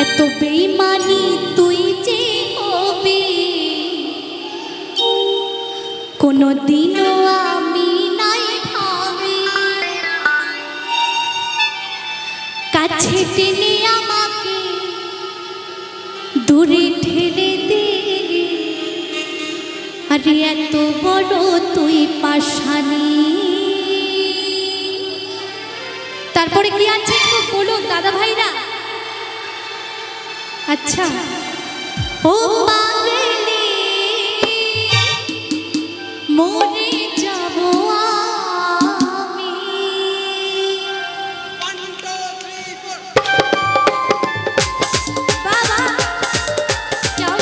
এত বেইমানি তুই যে হবি কোনদিনও আমি নাই ভাবি। কাছে টেনে আমাকে দূরে ঠেলে দিলি, আরে এত বড় তুই পাষাণী। তারপরে কি আছে একটু বলুন দাদা ভাইরা। আচ্ছা, ও পাগলি মরে যাব আমি। বাবা যাও।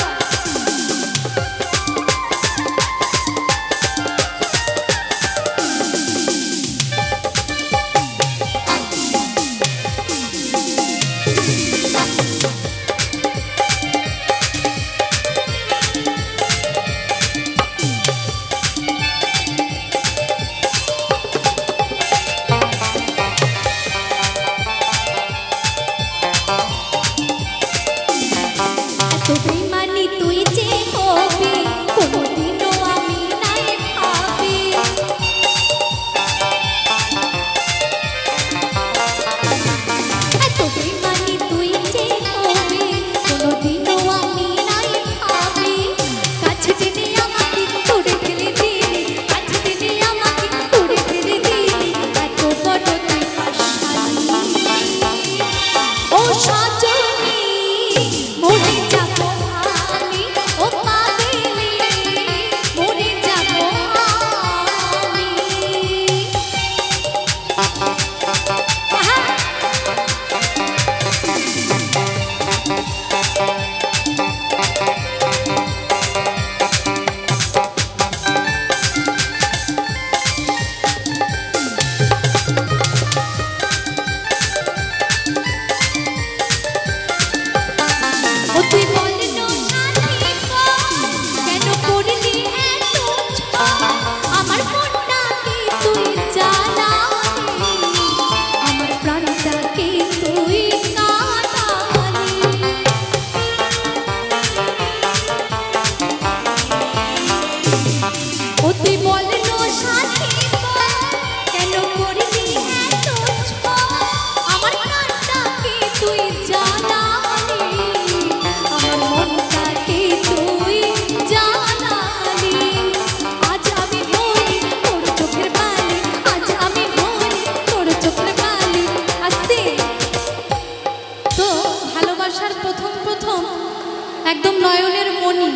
একদম নয়নের মনি,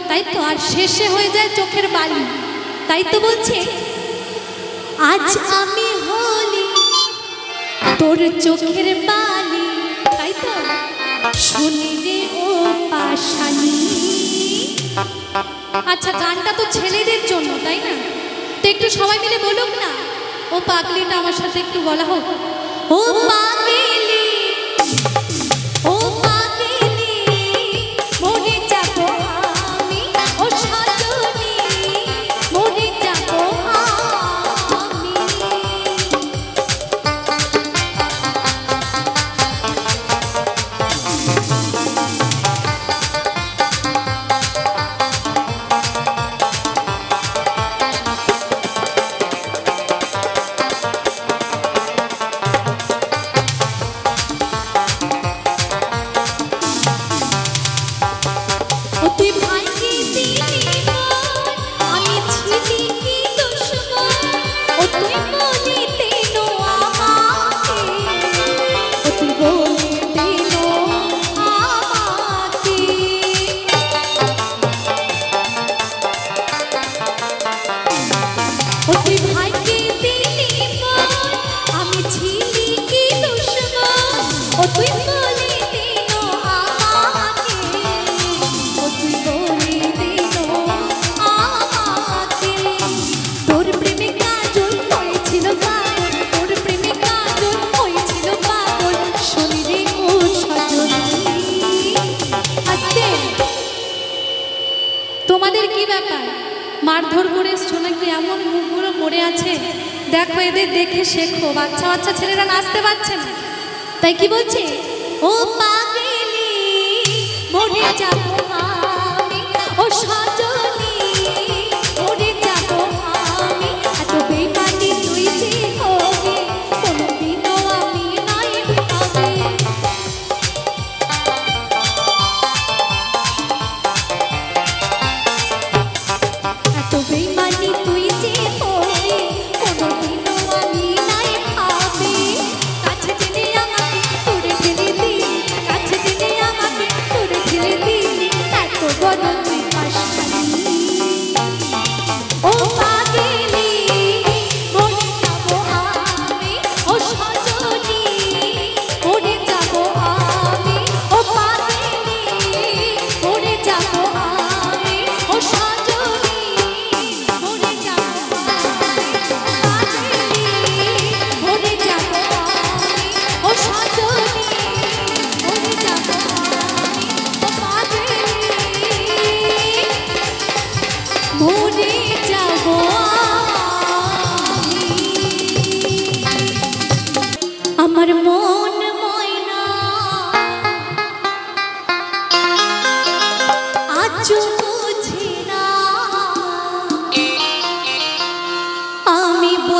তাই তো, আর শেষে হয়ে যায় চোখের বালি। তাই তো বলছে আজ আমি হলি তোর চোখের বালি। তাই তো, শুনি রে ও পাষাণী। আচ্ছা, গানটা তো ছেলেদের জন্য, তাই না? তো একটু সবাই মিলে বলুক না, ও পাগলিটা আমার সাথে একটু বলা হোক। ও পাগলি, ও তোমাদের কি ব্যাপার? মারধর করে এসছো নাকি? এমন মুখগুলো পড়ে আছে, দেখো এদের দেখে শেখো। বাচ্চা বাচ্চা ছেলেরা নাচতে পারছে না, তাই কি বলছে? ও পাগলি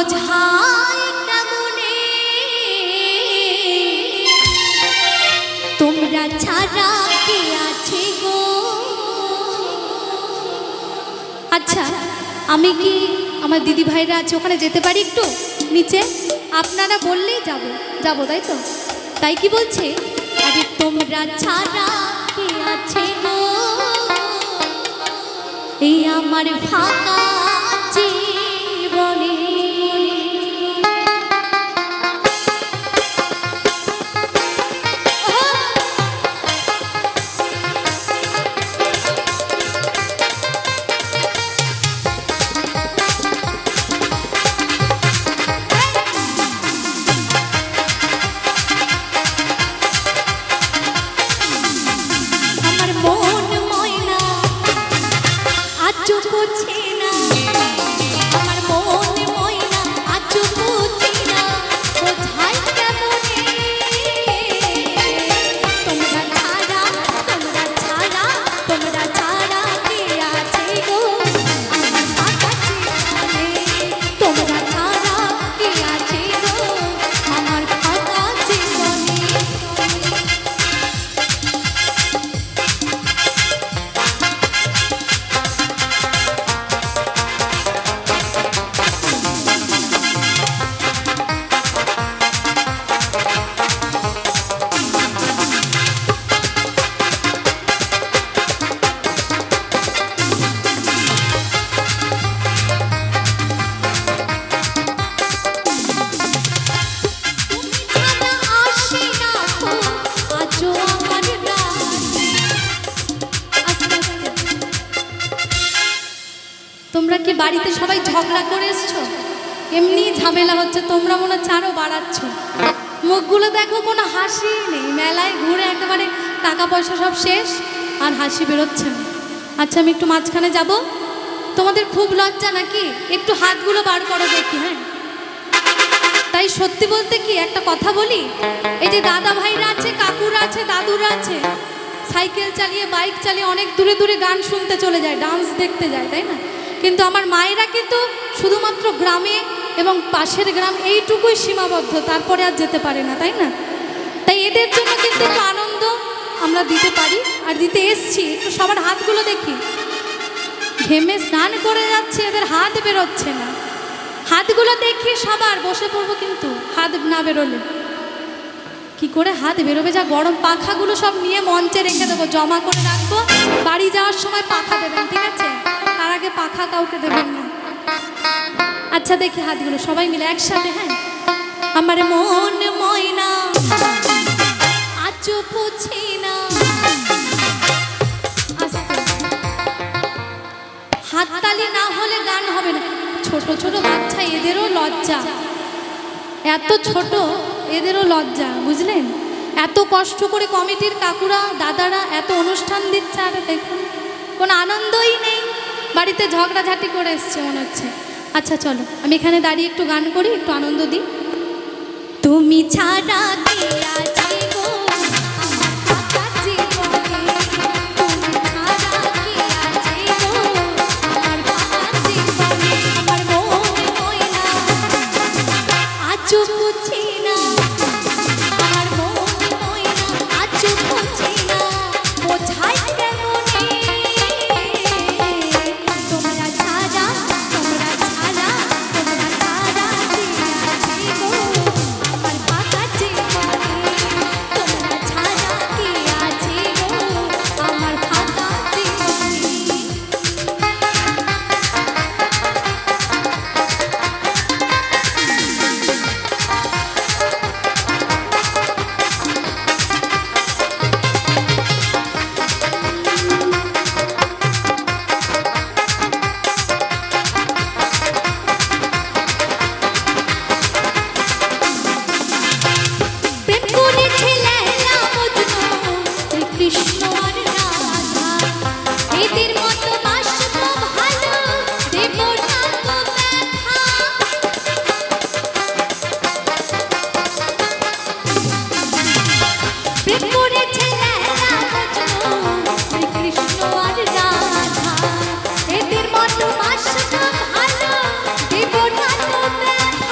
বোঝাই কেমনে তোমরা ছাড়া কে আছে গো। আচ্ছা আমি কি আমার দিদি ভাইরা আছে ওখানে যেতে পারি একটু নিচে? আপনারা বললেই যাব তাই তো? তাই কি বলছে, আরে তোমরা ছাড়া কে আছে গো এই আমার ফাঁকা জীবনে। তোমরা কি বাড়িতে সবাই ঝগড়া করে এসছো? এমনি ঝামেলা হচ্ছে, তোমরা মনে হচ্ছে আরো বাড়াচ্ছ। মুখগুলো দেখো, কোনো হাসি নেই। মেলায় ঘুরে একেবারে টাকা পয়সা সব শেষ, আর হাসি বেরোচ্ছে না। আচ্ছা আমি একটু মাঝখানে যাব। তোমাদের খুব লজ্জা নাকি? একটু হাতগুলো বার করো দেখি। হ্যাঁ তাই সত্যি বলতে কি একটা কথা বলি, এই যে দাদা ভাইরা আছে, কাকুরা আছে, দাদুরা আছে, সাইকেল চালিয়ে বাইক চালিয়ে অনেক দূরে দূরে গান শুনতে চলে যায়, ডান্স দেখতে যায়, তাই না? কিন্তু আমার মায়েরা কিন্তু শুধুমাত্র গ্রামে এবং পাশের গ্রাম এইটুকুই সীমাবদ্ধ, তারপরে আর যেতে পারে না, তাই না? তাই এদের জন্য কিন্তু একটু আনন্দ আমরা দিতে পারি, আর দিতে এসছি। একটু সবার হাতগুলো দেখি। ঘেমে স্নান করে যাচ্ছে, এদের হাত বেরোচ্ছে না। হাতগুলো দেখি সবার। বসে পড়বো কিন্তু হাত না বেরোলে কি করে হাত বেরোবে? যা গরম। পাখাগুলো সব নিয়ে মঞ্চে রেখে দেবো, জমা করে রাখবো। বাড়ি যাওয়ার সময় পাখা দেবেন, ঠিক আছে? তার আগে পাখা কাউকে দেবেন না। আচ্ছা দেখি হাতগুলো সবাই মিলে একসাথে। হ্যাঁ আমার মন ময়না আজও পুছি না। হাততালি না হলে গান হবে না। ছোট ছোট বাচ্চা, এদেরও লজ্জা। এত ছোট, এদেরও লজ্জা, বুঝলেন? এত কষ্ট করে কমিটির কাকুরা দাদারা এত অনুষ্ঠান দিচ্ছে, আর দেখুন কোনো আনন্দই নেই। বাড়িতে ঝগড়াঝাটি করে এসছে মনে হচ্ছে। আচ্ছা চলো আমি এখানে দাঁড়িয়ে একটু গান করি, একটু আনন্দ দিই। তুমি ছাড়া কে আছে গো আমার ফাঁকা জীবনে, তুমি ছাড়া কে আছে গো আমার ফাঁকা জীবনে। আমার মন ময়না আজও পুছি না, আমার মন ময়না আজও পুছি না। বোঝাই কেমনে তোমরা ছাড়া, তোমরা ছাড়া, তোমরা ছাড়া কে আছে গো আমার ফাঁকা জীবনে। তোমরা ছাড়া কে আছে গো আমার ফাঁকা জীবনে। প্রেম করেছে লেলা মজনু, শ্রীকৃষ্ণ আর রাধা। এদের মতো বাসবো ভালো, দেব না তো ব্যথা। প্রেম করেছে লেলা মজনু, শ্রীকৃষ্ণ আর রাধা। এদের মতো বাসবো ভালো, দেব না তো ব্যথা।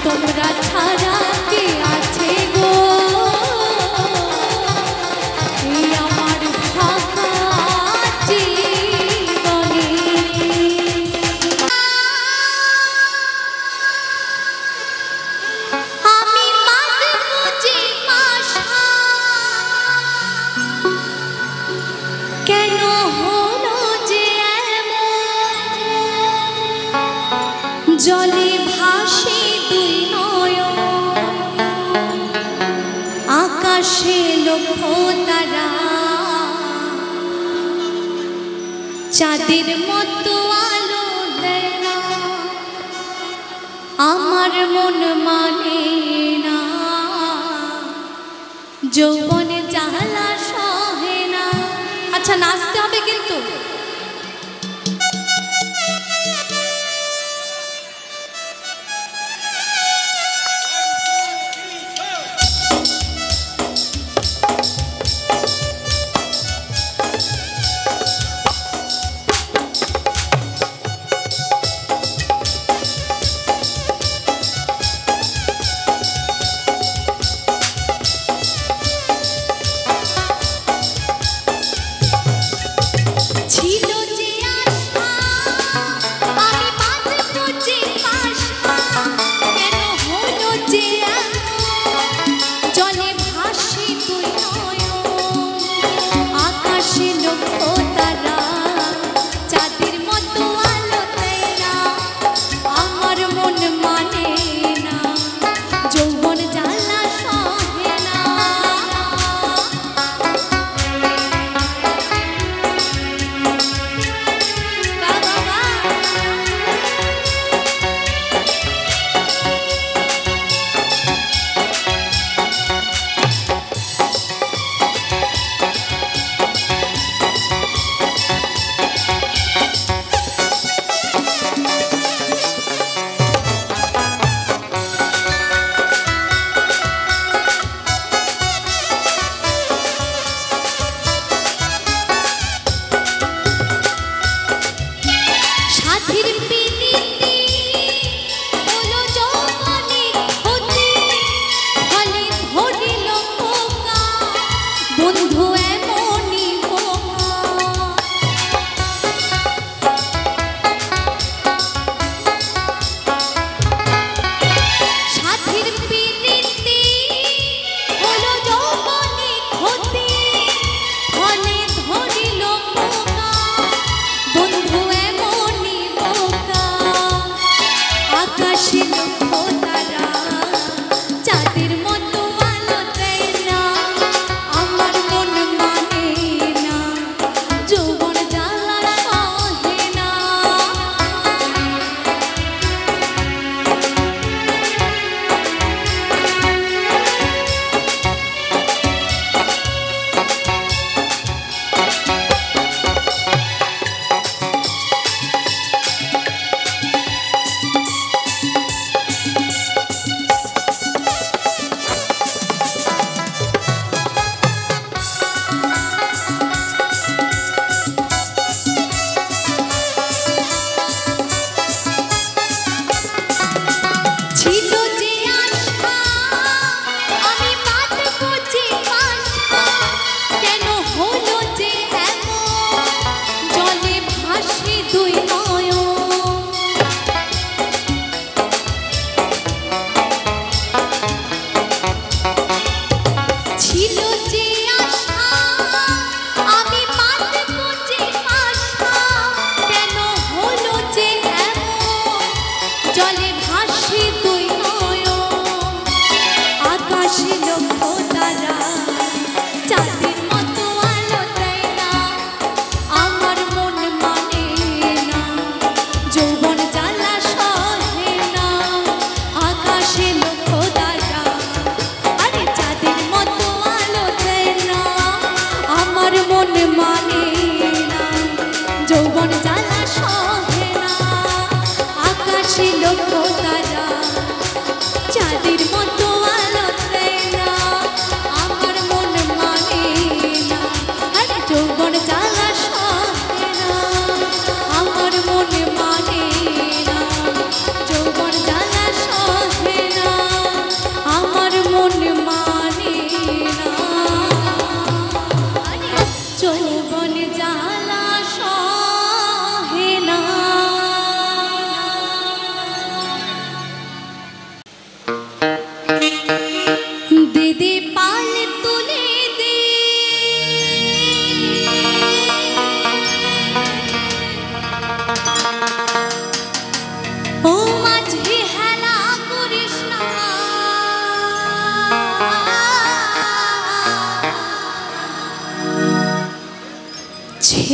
তোমরা ছাড়া কে আছে গো এই আমার ফাঁকা জীবনে। আমি বাঁধবো যে আশা কেন হলো যে জলে ভাসে দুই নয়ন আকাশে লক্ষ তারা চাঁদের মতো আলো দেয় না আমার মন মানে না যৌবনে জ্বালা সহে না। আচ্ছা নাচতে হবে কিন্তু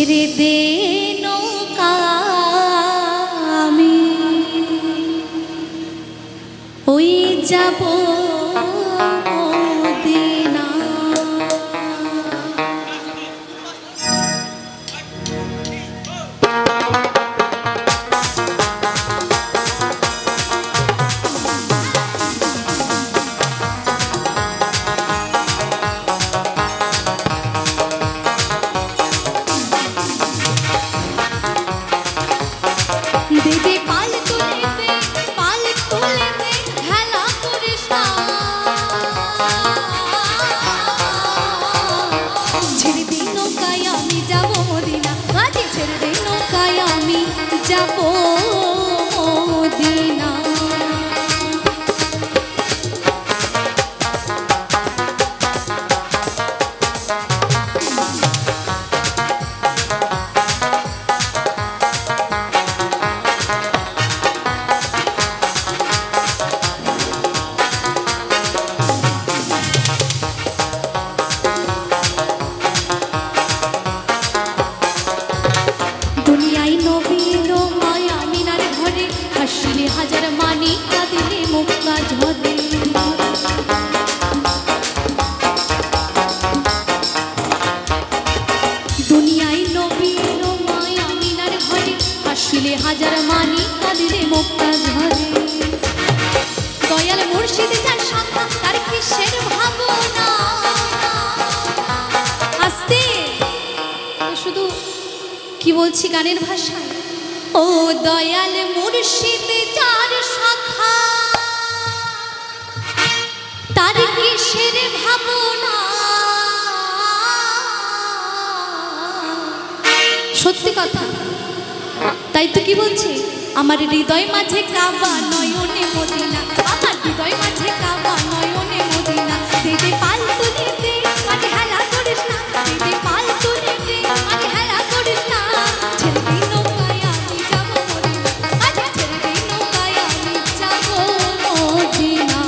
ছেড়ে দে নৌকা আমি ওই যাব মদিনা। দিদি পাল তুলে দে, পাল তুলে দে, হেলা করিস না। ছেড়ে দে নৌকায় আমি যাব মদিনা, আজ ছেড়ে দে নৌকায় আমি যাব মদিনা। দুনিয়ায় নবীর মায়া মিনার ঘরে হাসিলে হাজার মানি কাঁদিলে মুক্তা ঝরে। দুনিয়ায় নবীর মায়া মিনার ঘরে হাসিলে হাজার মানি কাঁদিলে মুক্তা ঝরে। দয়াল মুর্শিদ যার সন্ধ্যা তার কিসের ভাবনা। আস্তে শুধু কি বলছি গানের ভাষায়, ও দয়াল মুর্শিদ যার শাখা তার কিসের ভাবনা। সত্যি কথা, তাই তো কি বলছি, আমার হৃদয় মাঝে কাবা নয়নে মদিনা, আমার হৃদয় মাঝে কাবা নয়নে মদিনা। দিদি পাল তুলে দে, আজ হেলা করিস না, দিদি পাল তুলে দে, আজ হেলা করিস না। ছেড়ে দে নৌকায় আমি যাব মদিনা, আজ ছেড়ে দে নৌকায় আমি যাব মদিনা।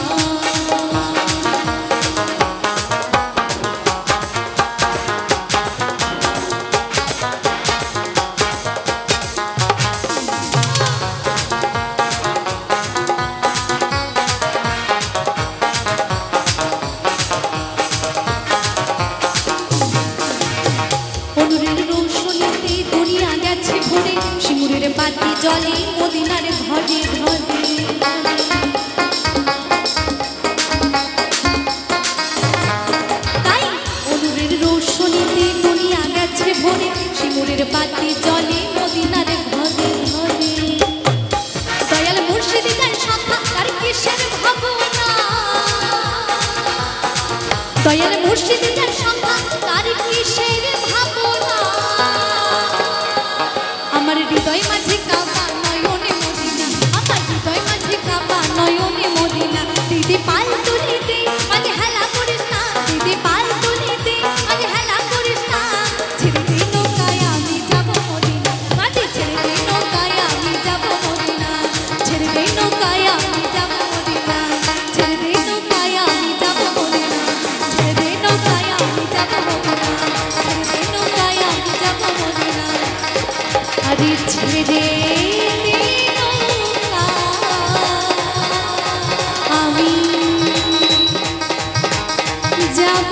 অনুরের রৌশনীতে দুনিয়া গেছে ভরে, শিমুরের বাতি জলে মদিনার ঘরে ঘরে। তাই অনুরের রৌশনীতে দুনিয়া গেছে ভরে, শিমুরের বাতি জলে মদিনার ঘরে ঘরে। দয়াল মুর্শিদ যার শাখা তার কিসের ভাবনা। দয়াল মুর্শিদ যার শাখা তার কিসের ভাবনা। আমার হৃদয় মাঝে কাবা নয়নে মদিনা, আমার হৃদয় মাঝে কাবা নয়নে মদিনা। দিদি পাল তুলে দে, আজ হেলা করিস না, দিদি পাল তুলে দে, আজ হেলা করিস না। ছেড়ে দে নৌকায় আমি যাব মদিনা, আজ ছেড়ে দে নৌকায় আমি যাব মদিনা। ছেড়ে দে নৌকায় আমি যাব মদিনা, ছেড়ে দে নৌকায় আমি যাব মদিনা। ছেড়ে দে নৌকায় আমি যাব মদিনা, ছেড়ে দে নৌকায় আমি যাব মদিনা। আরে ছেড়ে দে নৌকা আমি যাব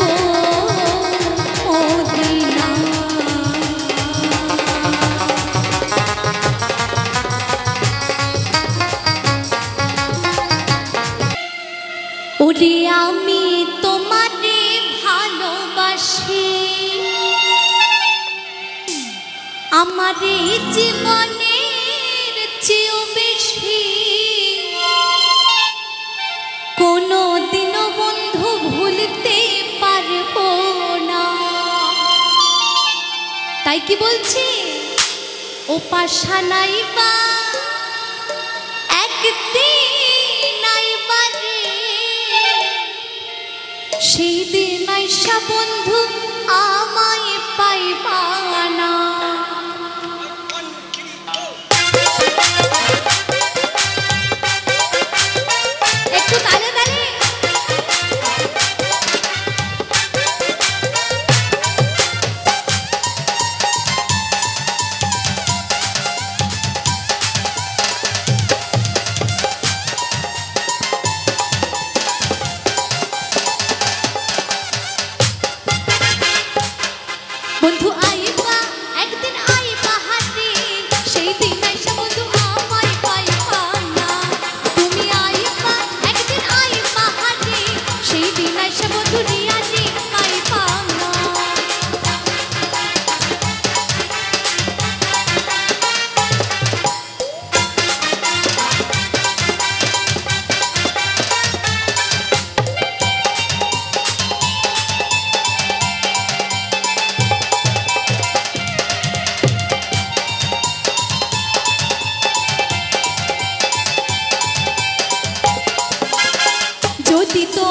মদিনা। ওরে আমি তোমারে ভালোবাসি, আমার এই জীবনের চেয়েও বেশি। কোনো দিনও বন্ধু ভুলতে পারবো না। তাই কি বলছি, ও পাশা নাইবা একদিন আইবা রে, সেই দিন আইসা বন্ধু আমায় পাইবা না। একটু তালে তালে। বন্ধু আইবা একদিন আইবা হাতে, সেই দিন আইসা বন্ধু আমায় পাইবা না। তুমি আইবা একদিন আইবা হাতে, সেই দিন আইসা বন্ধু রিয়াজি পাইবা না। যদি তো